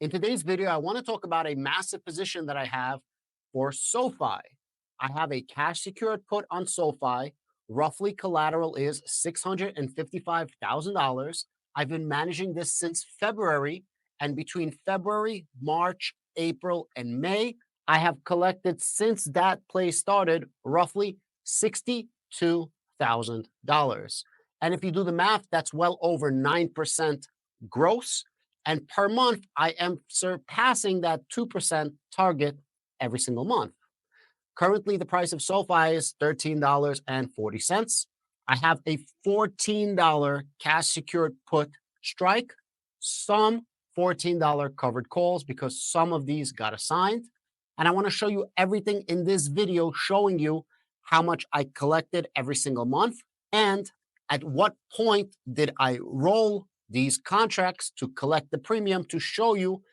In today's video, I want to talk about a massive position that I have for SoFi. I have a cash secured put on SoFi. Roughly collateral is $655,000. I've been managing this since February, and between February, March, April, and May, I have collected since that play started roughly $62,000. And if you do the math, that's well over 9% gross. And per month, I am surpassing that 2% target every single month. Currently, the price of SoFi is $13.40. I have a $14 cash secured put strike, some $14 covered calls because some of these got assigned. And I want to show you everything in this video showing you how much I collected every single month and at what point did I roll these contracts to collect the premium to show you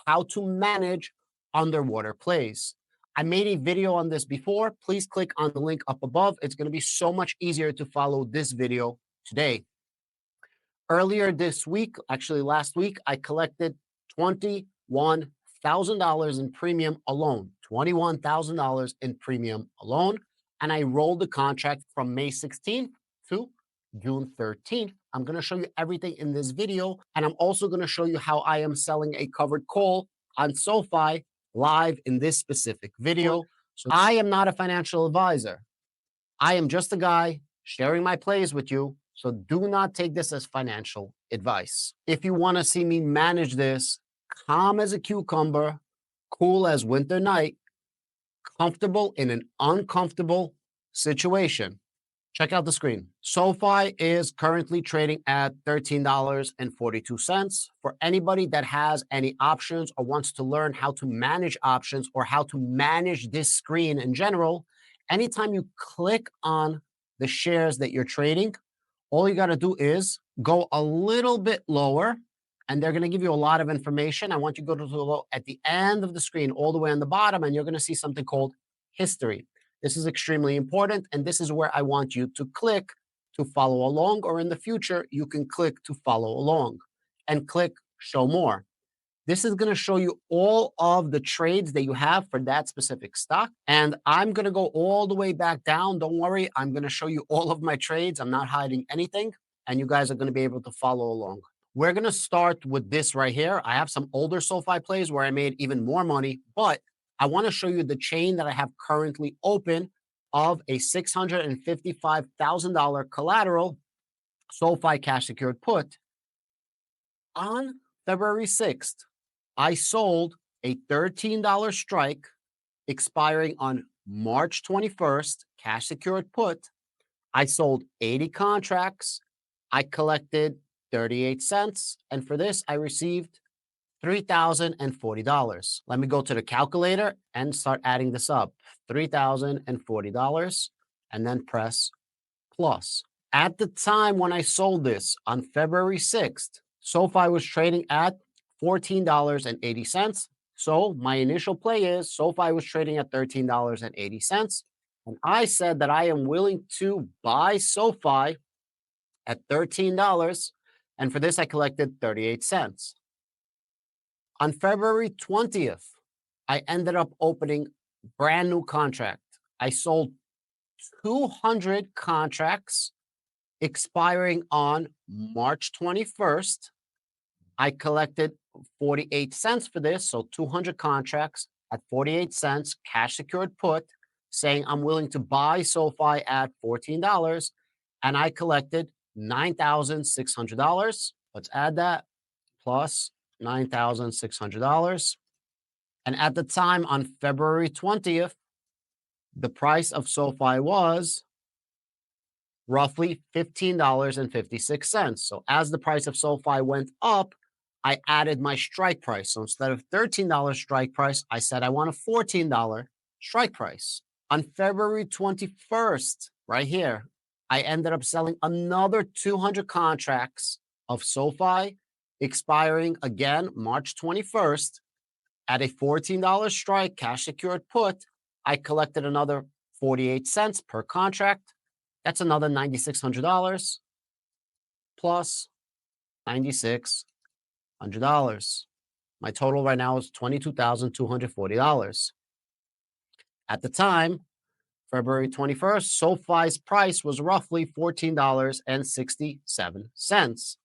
how to manage underwater plays. I made a video on this before. Please click on the link up above. It's going to be so much easier to follow this video today. Earlier this week, actually last week, I collected $21,000 in premium alone. $21,000 in premium alone. And I rolled the contract from May 16th to June 13th. I'm going to show you everything in this video. And I'm also going to show you how I am selling a covered call on SoFi live in this specific video. So I am not a financial advisor. I am just a guy sharing my plays with you. So do not take this as financial advice. If you want to see me manage this, calm as a cucumber, cool as winter night, comfortable in an uncomfortable situation, check out the screen. SoFi is currently trading at $13.42. For anybody that has any options or wants to learn how to manage options or how to manage this screen in general, anytime you click on the shares that you're trading, all you got to do is go a little bit lower and they're going to give you a lot of information. I want you to go to the low at the end of the screen, all the way on the bottom, and you're going to see something called history. This is extremely important, and this is where I want you to click to follow along, or in the future, you can click to follow along and click show more. This is going to show you all of the trades that you have for that specific stock, and I'm going to go all the way back down. Don't worry, I'm going to show you all of my trades. I'm not hiding anything, and you guys are going to be able to follow along. We're going to start with this right here. I have some older SoFi plays where I made even more money, but I want to show you the chain that I have currently open of a $655,000 collateral SoFi cash secured put. On February 6th, I sold a $13 strike expiring on March 21st, cash secured put. I sold 80 contracts. I collected 38 cents. And for this, I received $3,040. Let me go to the calculator and start adding this up. $3,040 and then press plus. At the time when I sold this on February 6th, SoFi was trading at $14.80. So my initial play is SoFi was trading at $13.80. And I said that I am willing to buy SoFi at $13. And for this, I collected 38 cents. On February 20th, I ended up opening brand new contract. I sold 200 contracts expiring on March 21st. I collected 48 cents for this. So 200 contracts at 48 cents, cash secured put, saying I'm willing to buy SoFi at $14. And I collected $9,600. Let's add that plus $9,600. And at the time on February 20th, the price of SoFi was roughly $15.56. So as the price of SoFi went up, I added my strike price. So instead of $13 strike price, I said I want a $14 strike price. On February 21st, right here, I ended up selling another 200 contracts of SoFi expiring again March 21st at a $14 strike cash secured put. I collected another 48 cents per contract. That's another $9,600 plus $9,600 My total right now is $22,240. At the time, February 21st, SoFi's price was roughly $14.67.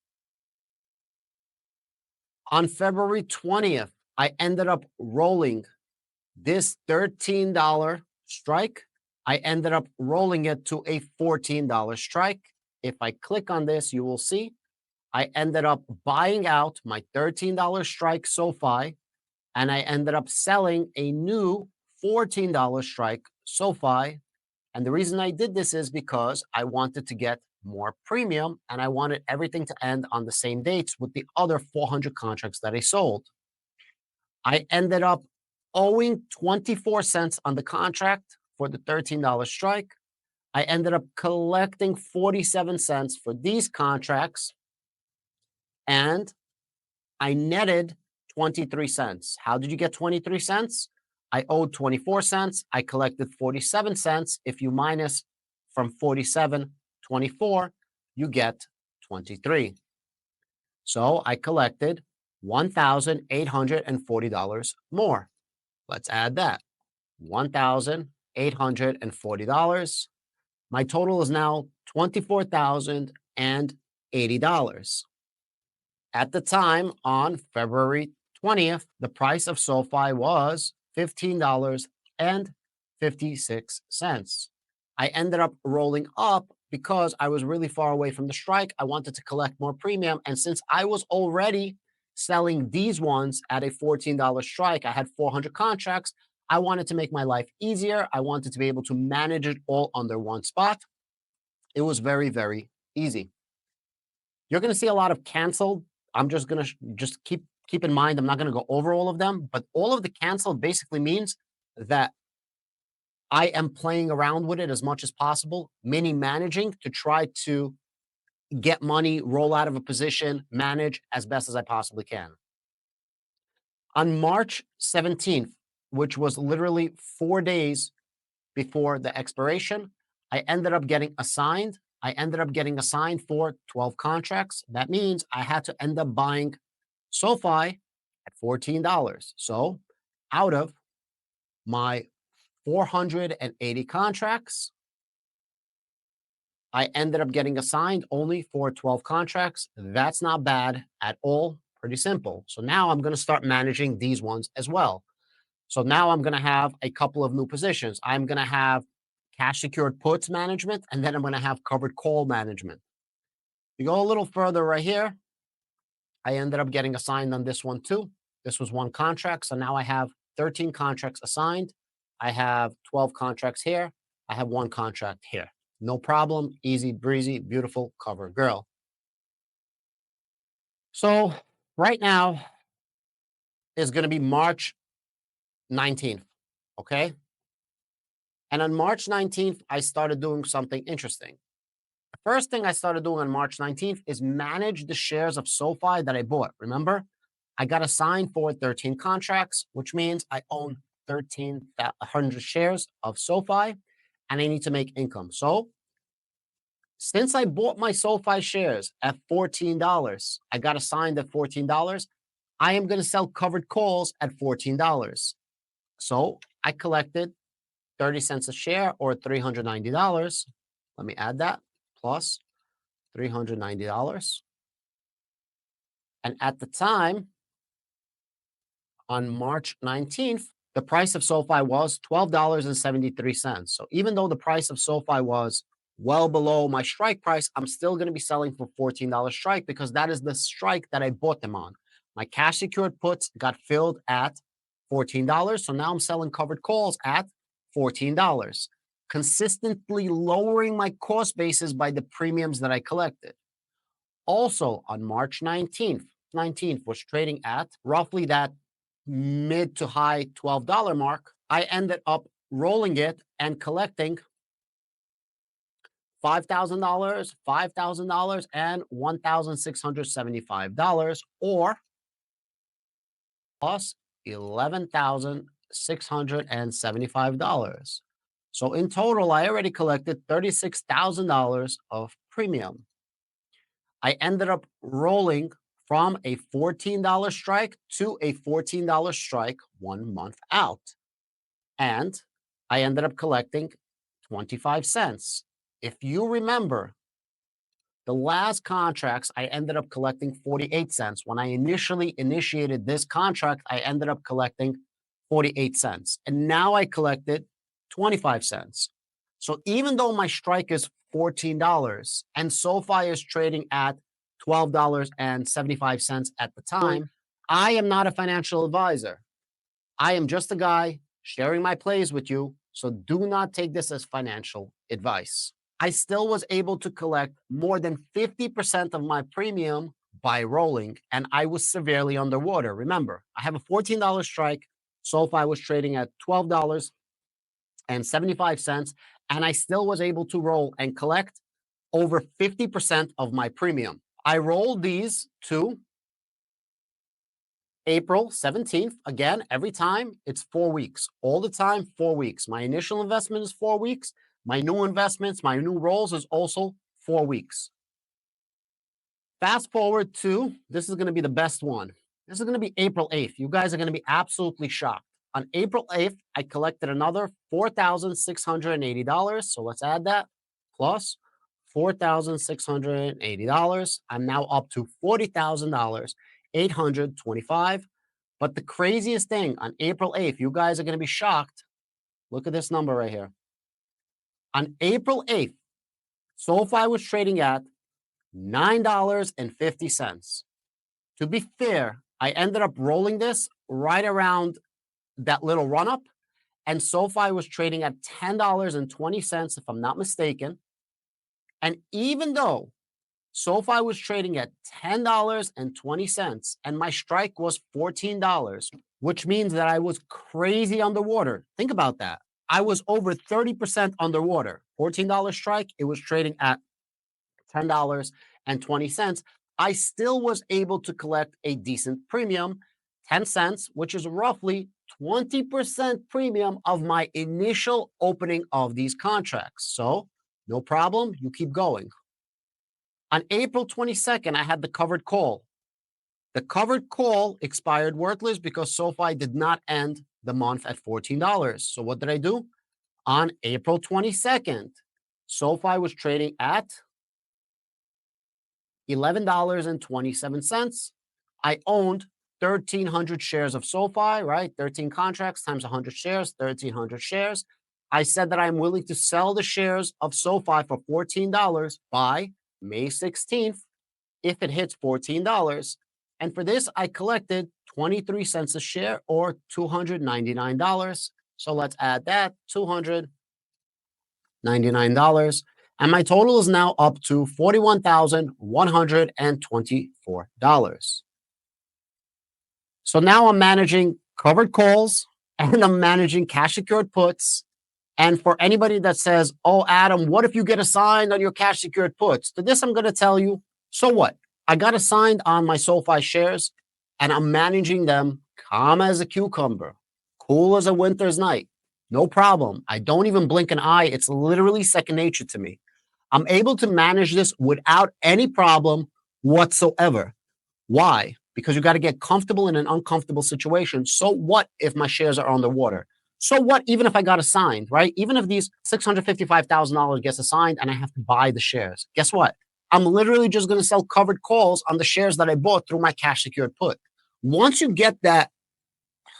On February 20th, I ended up rolling this $13 strike. I ended up rolling it to a $14 strike. If I click on this, you will see I ended up buying out my $13 strike SoFi, and I ended up selling a new $14 strike SoFi. And the reason I did this is because I wanted to get more premium and I wanted everything to end on the same dates with the other 400 contracts that I sold. I ended up owing 24 cents on the contract for the $13 strike. I ended up collecting 47 cents for these contracts, and I netted 23 cents. How did you get 23 cents? I owed 24 cents. I collected 47 cents. If you minus from 47, 24, you get 23. So I collected $1,840 more. Let's add that. $1,840. My total is now $24,080. At the time, on February 20th, the price of SoFi was $15.56. I ended up rolling up because I was really far away from the strike. I wanted to collect more premium. And since I was already selling these ones at a $14 strike, I had 400 contracts. I wanted to make my life easier. I wanted to be able to manage it all under one spot. It was very, very easy. You're going to see a lot of canceled. I'm just going to keep in mind, I'm not going to go over all of them, but all of the canceled basically means that I am playing around with it as much as possible, meaning managing to try to get money, roll out of a position, manage as best as I possibly can. On March 17th, which was literally 4 days before the expiration, I ended up getting assigned. I ended up getting assigned for 12 contracts. That means I had to end up buying SoFi at $14. So out of my 480 contracts, I ended up getting assigned only for 12 contracts. That's not bad at all. Pretty simple. So now I'm going to start managing these ones as well. So now I'm going to have a couple of new positions. I'm going to have cash secured puts management, and then I'm going to have covered call management. You go a little further right here. I ended up getting assigned on this one too. This was one contract. So now I have 13 contracts assigned. I have 12 contracts here. I have one contract here. No problem. Easy breezy, beautiful cover girl. So right now is going to be March 19th. Okay. And on March 19th, I started doing something interesting. The first thing I started doing on March 19th is manage the shares of SoFi that I bought. Remember, I got assigned for 13 contracts, which means I own 1,300 shares of SoFi, and I need to make income. So since I bought my SoFi shares at $14, I got assigned at $14, I am going to sell covered calls at $14. So I collected 30 cents a share or $390. Let me add that plus $390. And at the time, on March 19th, the price of SoFi was $12.73. So even though the price of SoFi was well below my strike price, I'm still going to be selling for $14 strike because that is the strike that I bought them on. My cash secured puts got filled at $14. So now I'm selling covered calls at $14, consistently lowering my cost basis by the premiums that I collected. Also on March 19th was trading at roughly that mid to high $12 mark. I ended up rolling it and collecting $5,000, $5,000, and $1,675, or plus $11,675. So in total, I already collected $36,000 of premium. I ended up rolling from a $14 strike to a $14 strike 1 month out. And I ended up collecting 25 cents. If you remember, the last contracts, I ended up collecting 48 cents. When I initially initiated this contract, I ended up collecting 48 cents. And now I collected 25 cents. So even though my strike is $14 and SoFi is trading at $12.75 at the time, I am not a financial advisor. I am just a guy sharing my plays with you. So do not take this as financial advice. I still was able to collect more than 50% of my premium by rolling, and I was severely underwater. Remember, I have a $14 strike. SoFi was trading at $12.75, and I still was able to roll and collect over 50% of my premium. I rolled these to April 17th. Again, every time it's 4 weeks. All the time, 4 weeks. My initial investment is 4 weeks. My new investments, my new rolls is also 4 weeks. Fast forward to, this is going to be the best one. This is going to be April 8th. You guys are going to be absolutely shocked. On April 8th, I collected another $4,680. So let's add that plus $4,680. I'm now up to $40,825. But the craziest thing on April 8th, you guys are going to be shocked. Look at this number right here. On April 8th, SoFi was trading at $9.50. To be fair, I ended up rolling this right around that little run-up, and SoFi was trading at $10.20, if I'm not mistaken. And even though SoFi was trading at $10.20 and my strike was $14, which means that I was crazy underwater. Think about that. I was over 30% underwater. $14 strike, it was trading at $10.20. I still was able to collect a decent premium, 10 cents, which is roughly 20% premium of my initial opening of these contracts. So no problem, you keep going. On April 22nd, I had the covered call. The covered call expired worthless because SoFi did not end the month at $14. So what did I do? On April 22nd, SoFi was trading at $11.27. I owned 1,300 shares of SoFi, right? 13 contracts times 100 shares, 1,300 shares. I said that I'm willing to sell the shares of SoFi for $14 by May 16th if it hits $14. And for this, I collected 23 cents a share or $299. So let's add that, $299. And my total is now up to $41,124. So now I'm managing covered calls and I'm managing cash secured puts. And for anybody that says, oh, Adam, what if you get assigned on your cash secured puts? To this, I'm going to tell you, so what? I got assigned on my SoFi shares and I'm managing them calm as a cucumber, cool as a winter's night. No problem. I don't even blink an eye. It's literally second nature to me. I'm able to manage this without any problem whatsoever. Why? Because you got to get comfortable in an uncomfortable situation. So what if my shares are underwater? So what, even if I got assigned, right? Even if these $655,000 gets assigned and I have to buy the shares, guess what? I'm literally just going to sell covered calls on the shares that I bought through my cash secured put. Once you get that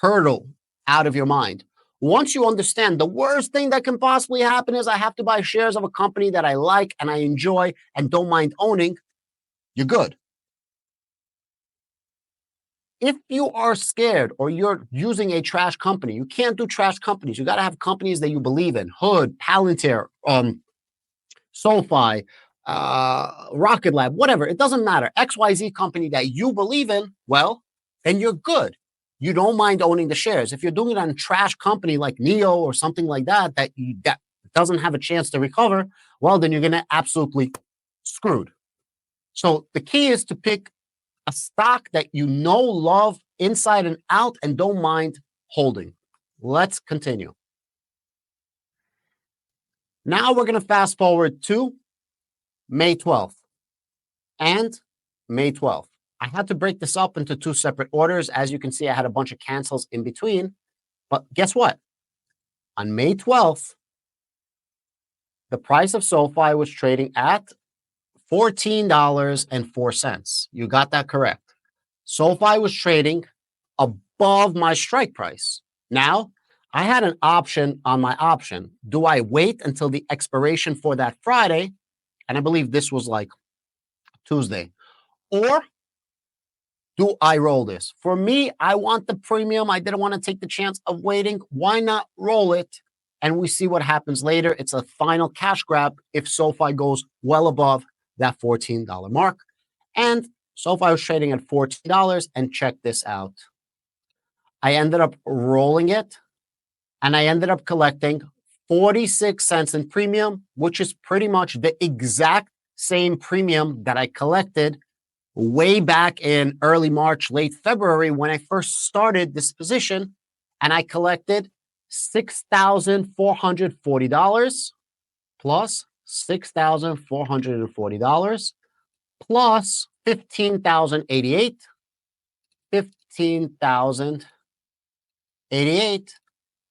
hurdle out of your mind, once you understand the worst thing that can possibly happen is I have to buy shares of a company that I like and I enjoy and don't mind owning, you're good. If you are scared or you're using a trash company, you can't do trash companies. You got to have companies that you believe in. Hood, Palantir, SoFi, Rocket Lab, whatever. It doesn't matter. XYZ company that you believe in, well, then you're good. You don't mind owning the shares. If you're doing it on a trash company like Neo or something like that, that doesn't have a chance to recover, well, then you're going to absolutely screwed. So the key is to pick a stock that you know, love inside and out and don't mind holding. Let's continue. Now we're going to fast forward to May 12th and May 12th. I had to break this up into two separate orders. As you can see, I had a bunch of cancels in between. But guess what? On May 12th, the price of SoFi was trading at $14.04. You got that correct. SoFi was trading above my strike price. Now, I had an option on my option. Do I wait until the expiration for that Friday? And I believe this was like Tuesday. Or do I roll this? For me, I want the premium. I didn't want to take the chance of waiting. Why not roll it? And we see what happens later. It's a final cash grab if SoFi goes well above that $14 mark. And SoFi was trading at $14. And check this out. I ended up rolling it, and I ended up collecting 46 cents in premium, which is pretty much the exact same premium that I collected way back in early March, late February, when I first started this position. And I collected $6,440 plus $6,440 plus $15,088, $15,088.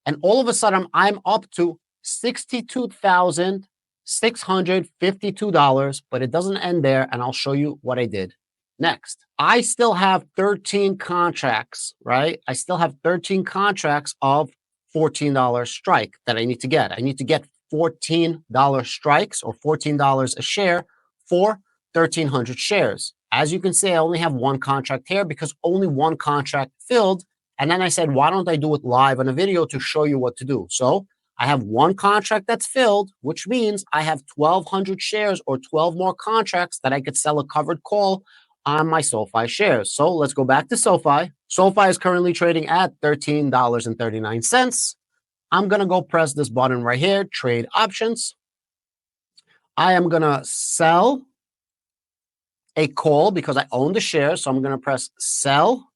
And all of a sudden, I'm up to $62,652, but it doesn't end there. And I'll show you what I did next. I still have 13 contracts, right? I still have 13 contracts of $14 strike that I need to get. I need to get $14 strikes or $14 a share for 1,300 shares. As you can see, I only have one contract here because only one contract filled. And then I said, why don't I do it live on a video to show you what to do? So I have one contract that's filled, which means I have 1,200 shares or 12 more contracts that I could sell a covered call on my SoFi shares. So let's go back to SoFi. SoFi is currently trading at $13.39. I'm going to go press this button right here, trade options. I am going to sell a call because I own the shares. So I'm going to press sell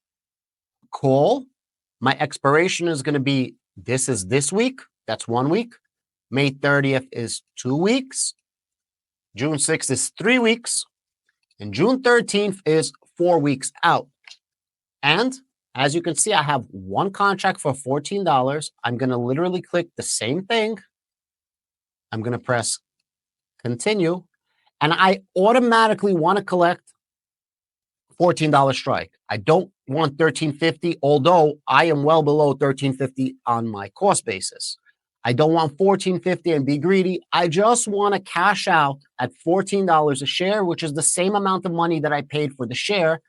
call. My expiration is going to be, this is this week. That's 1 week. May 30th is 2 weeks. June 6th is 3 weeks. And June 13th is 4 weeks out. And as you can see, I have one contract for $14. I'm going to literally click the same thing. I'm going to press continue. And I automatically want to collect $14 strike. I don't want $13.50, although I am well below $13.50 on my cost basis. I don't want $14.50 and be greedy. I just want to cash out at $14 a share, which is the same amount of money that I paid for the share,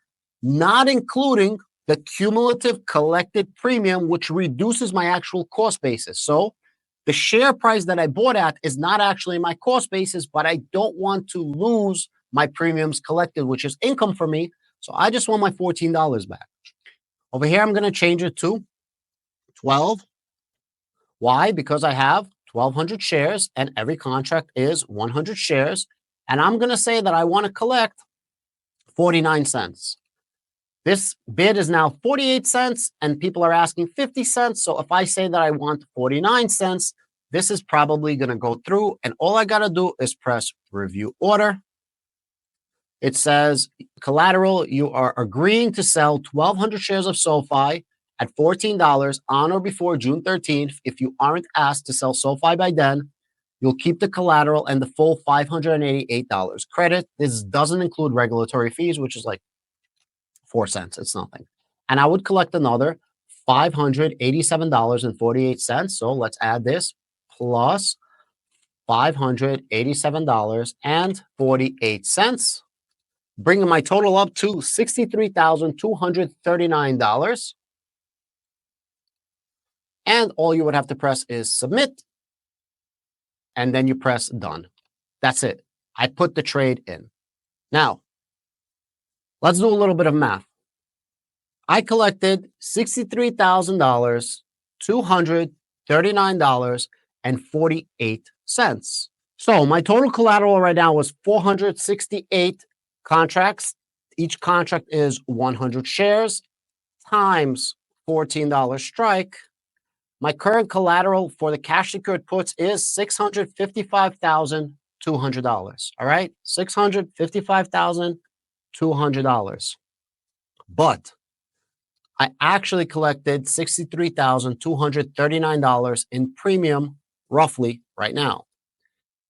not including the cumulative collected premium, which reduces my actual cost basis. So the share price that I bought at is not actually my cost basis, but I don't want to lose my premiums collected, which is income for me. So I just want my $14 back. Over here, I'm going to change it to 12. Why? Because I have 1,200 shares and every contract is 100 shares. And I'm going to say that I want to collect 49 cents. This bid is now 48 cents and people are asking 50 cents. So if I say that I want 49 cents, this is probably going to go through. And all I got to do is press review order. It says collateral, you are agreeing to sell 1,200 shares of SoFi at $14 on or before June 13th. If you aren't asked to sell SoFi by then, you'll keep the collateral and the full $588 credit. This doesn't include regulatory fees, which is like 4 cents. It's nothing. And I would collect another $587.48. So let's add this plus $587.48, bringing my total up to $63,239. And all you would have to press is submit. And then you press done. That's it. I put the trade in. Now, let's do a little bit of math. I collected $63,239.48. So my total collateral right now was 468 contracts. Each contract is 100 shares times $14 strike. My current collateral for the cash secured puts is $655,200. All right, $655,200. But I actually collected $63,239 in premium roughly right now.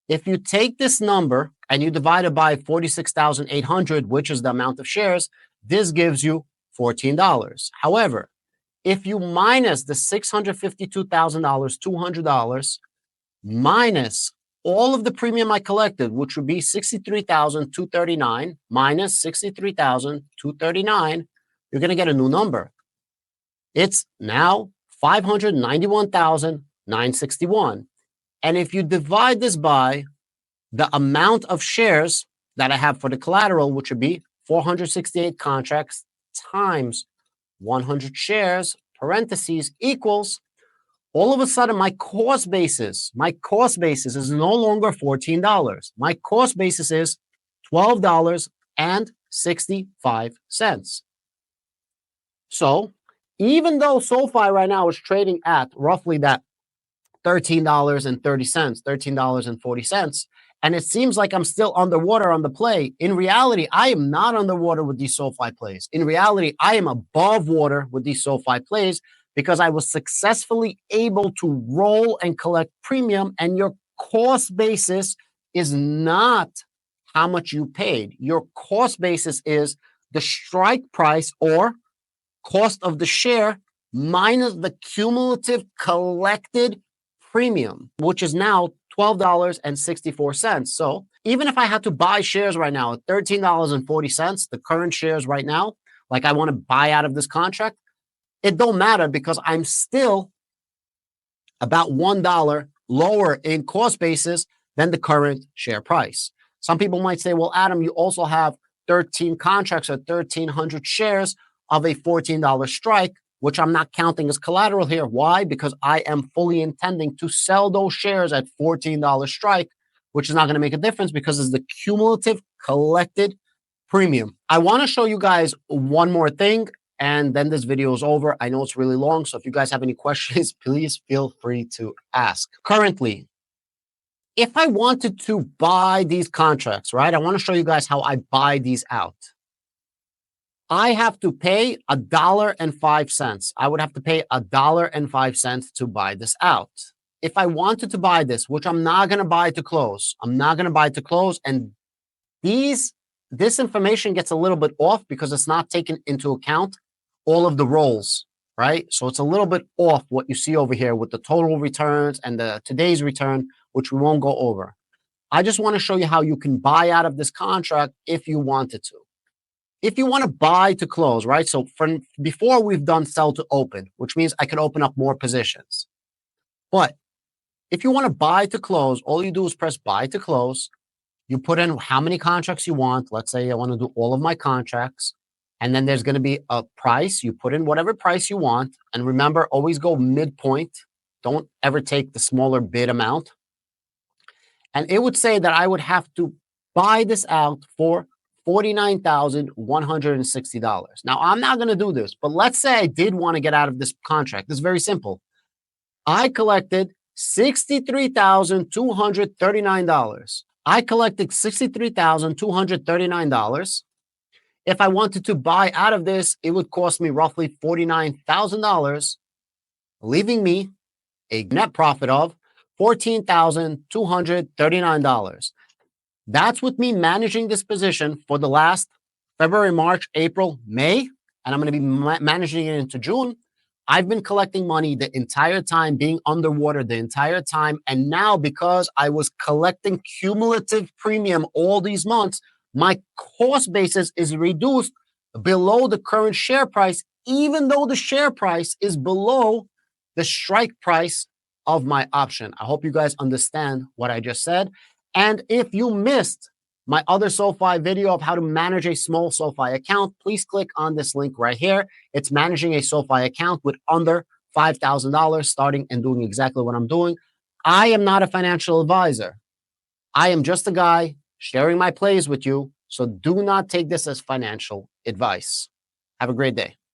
If you take this number and you divide it by 46,800, which is the amount of shares, this gives you $14. However, if you minus the $652,000, $200, minus all of the premium I collected, which would be $63,239 minus $63,239, you're going to get a new number. It's now $591,961. And if you divide this by the amount of shares that I have for the collateral, which would be 468 contracts times 100 shares, parentheses, equals, all of a sudden my cost basis is no longer $14. My cost basis is $12.65. So even though SoFi right now is trading at roughly that $13.30, $13.40, and it seems like I'm still underwater on the play, in reality, I am not underwater with these SoFi plays. In reality, I am above water with these SoFi plays because I was successfully able to roll and collect premium, and your cost basis is not how much you paid. Your cost basis is the strike price or cost of the share minus the cumulative collected premium, which is now $12.64. So even if I had to buy shares right now at $13.40, the current shares right now, like I want to buy out of this contract, it don't matter because I'm still about $1 lower in cost basis than the current share price. Some people might say, well, Adam, you also have 13 contracts or 1,300 shares of a $14 strike, which I'm not counting as collateral here. Why? Because I am fully intending to sell those shares at $14 strike, which is not going to make a difference because it's the cumulative collected premium. I want to show you guys one more thing, and then this video is over. I know it's really long, so if you guys have any questions, please feel free to ask. Currently, if I wanted to buy these contracts, right, I want to show you guys how I buy these out. I have to pay $1.05. I would have to pay $1.05 to buy this out. If I wanted to buy this, which I'm not going to buy to close, and this information gets a little bit off because it's not taken into account all of the rolls, right? So it's a little bit off what you see over here with the total returns and the today's return, which we won't go over. I just want to show you how you can buy out of this contract if you wanted to. If you want to buy to close, right? So from before we've done sell to open, which means I can open up more positions. But if you want to buy to close, all you do is press buy to close. You put in how many contracts you want. Let's say I want to do all of my contracts. And then there's going to be a price. You put in whatever price you want. And remember, always go midpoint. Don't ever take the smaller bid amount. And it would say that I would have to buy this out for $49,160. Now, I'm not going to do this, but let's say I did want to get out of this contract. It's very simple. I collected $63,239. I collected $63,239. If I wanted to buy out of this, it would cost me roughly $49,000, leaving me a net profit of $14,239. That's with me managing this position for the last February, March, April, May, and I'm going to be managing it into June. I've been collecting money the entire time, being underwater the entire time. And now because I was collecting cumulative premium all these months, my cost basis is reduced below the current share price, even though the share price is below the strike price of my option. I hope you guys understand what I just said. And if you missed my other SoFi video of how to manage a small SoFi account, please click on this link right here. It's managing a SoFi account with under $5,000, starting and doing exactly what I'm doing. I am not a financial advisor. I am just a guy sharing my plays with you. So do not take this as financial advice. Have a great day.